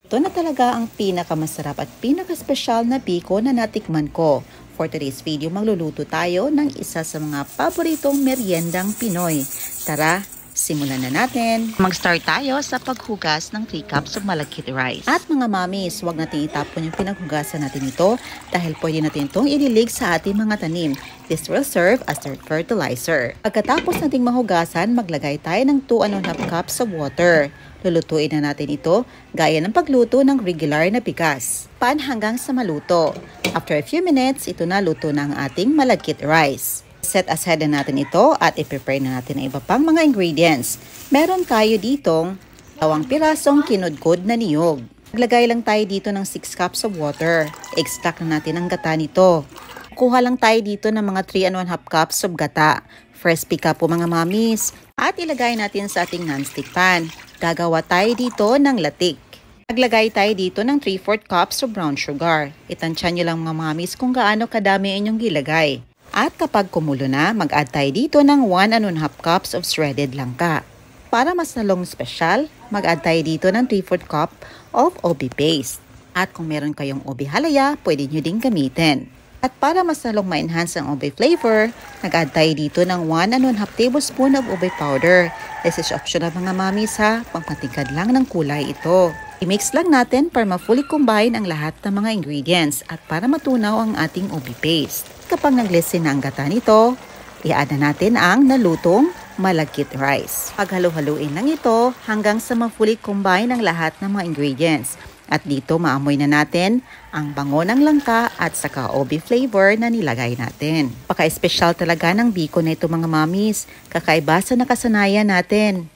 Ito na talaga ang pinakamasarap at pinakaspesyal na biko na natikman ko. For today's video, magluluto tayo ng isa sa mga paboritong meriendang Pinoy. Tara, simulan na natin. Mag-start tayo sa paghugas ng 3 cups of malagkit rice. At mga mamis, huwag natin itapon yung pinaghugasan natin ito dahil pwede natin itong ililig sa ating mga tanim. This will serve as their fertilizer. Pagkatapos nating mahugasan, maglagay tayo ng 2½ cups of water. Lulutuin na natin ito gaya ng pagluto ng regular na bigas. Pan hanggang sa maluto. After a few minutes, ito na luto na ang ating malagkit rice. Set aside na natin ito at i-prepare na natin ang iba pang mga ingredients. Meron tayo ditong 2 pirasong kinudkod na niyog. Maglagay lang tayo dito ng 6 cups of water. Extract na natin ang gata nito. Kuha lang tayo dito ng mga 3½ cups of gata. Fresh pick up po mga mamis. At ilagay natin sa ating nonstick pan. Gagawa tayo dito ng latik. Maglagay tayo dito ng 3/4 cups of brown sugar. Itansya nyo lang mga mamis kung gaano kadami inyong gilagay. At kapag kumulo na, mag-add tayo dito ng 1½ cups of shredded langka. Para mas lalong special, mag-add tayo dito ng 3/4 cup of ube paste. At kung meron kayong ube halaya, pwede nyo ding gamitin. At para mas lalong ma-enhance ang ube flavor, nag-add tayo dito ng 1½ tablespoon of ube powder. This is optional mga mamis ha, pangpatingkad lang ng kulay ito. I-mix lang natin para ma-fully combine ang lahat ng mga ingredients at para matunaw ang ating ube paste. Kapag nag-listen na ang gata nito, i-add na natin ang nalutong malagkit rice. Paghalo-haluin lang ito hanggang sa ma-fully combine ang lahat ng mga ingredients. At dito maamoy na natin ang bango ng langka at saka ube flavor na nilagay natin. Paka-espesyal talaga ng biko na ito mga mamis, kakaiba sa nakasanayan natin.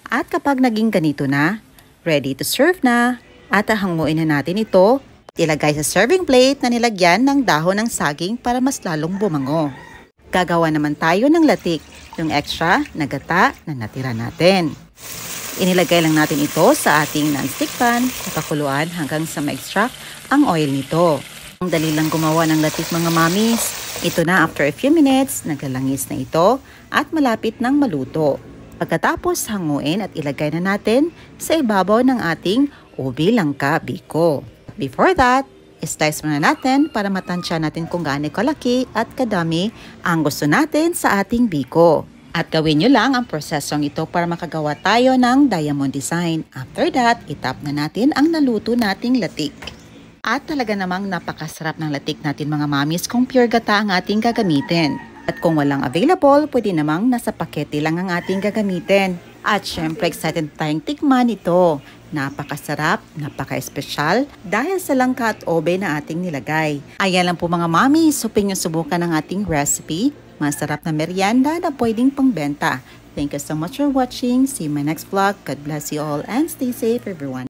At kapag naging ganito na, ready to serve na, at hahanguin na natin ito, ilagay sa serving plate na nilagyan ng dahon ng saging para mas lalong bumango. Gagawa naman tayo ng latik, yung extra na gata na natira natin. Inilagay lang natin ito sa ating non-stick pan, papakuluan hanggang sa ma-extract ang oil nito. Ang dali lang gumawa ng latik mga mamis. Ito na after a few minutes, naglalangis na ito at malapit nang maluto. Pagkatapos hanguin at ilagay na natin sa ibabaw ng ating ube langka biko. Before that, slice muna natin para matansya natin kung gaano kalaki at kadami ang gusto natin sa ating biko. At gawin nyo lang ang prosesong ito para makagawa tayo ng diamond design. After that, itap na natin ang naluto nating latik. At talaga namang napakasarap ng latik natin mga mamis kung pure gata ang ating gagamitin. At kung walang available, pwede namang nasa pakete lang ang ating gagamitin. At syempre excited tayong tikman ito. Napakasarap, napaka-espesyal dahil sa langka at ube na ating nilagay. Ayan lang po mga mamis, hoping nyo subukan ang ating recipe. Masarap na merienda na pwedeng pangbenta. Thank you so much for watching. See you in my next vlog. God bless you all and stay safe everyone.